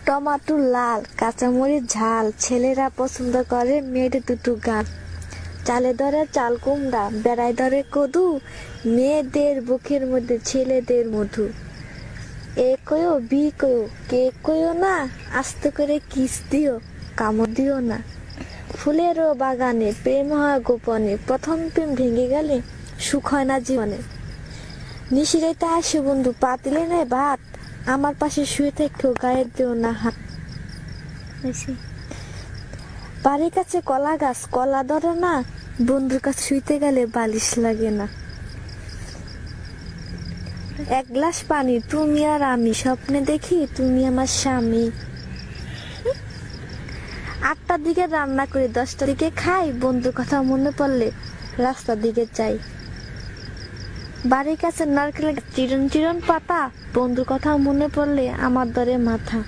Tomato লাল, কাঁচামরিচ ঝাল, ছেলেরা পছন্দ করে মেয়েদের দুটো গাল। চালে ধরে চাল কুমড়া, বেড়ায় ধরে কদু, মেয়েদের বুকের মধ্যে ছেলেদের মধু। এ কয়ো বি কয়ো, কে কয়ো না, আস্তে করে কিস দিও, কামড় দিও না। ফুলেরও বাগানে প্রেম হয় গোপনে, প্রথম প্রেম ভেঙে গেলে সুখ হয় না জীবনে। নিশিরাইতে আসে বন্ধু, পাতিলে নেয় ভাত, আমার পাশে শুয়ে থেকেও গায়ে দিও না হাত। বাড়ির কাছে কলা গাছ, কলা ধরে না, বন্ধুর কাছে শুইতে গেলে বালিশ লাগে না। এক গ্লাস পানি তুমি আর আমি, স্বপ্নে দেখি তুমি আমার স্বামী। 8টার দিকে রান্না করি, 10টার দিকে খাই, বন্ধুর কথা মনে পড়লে রাস্তার দিকে যাই। বাড়ির কাছে নারকেলের চিরন চিরন পাতা, বন্ধুর কথা মনে পড়লে আমার ধরে মাথা।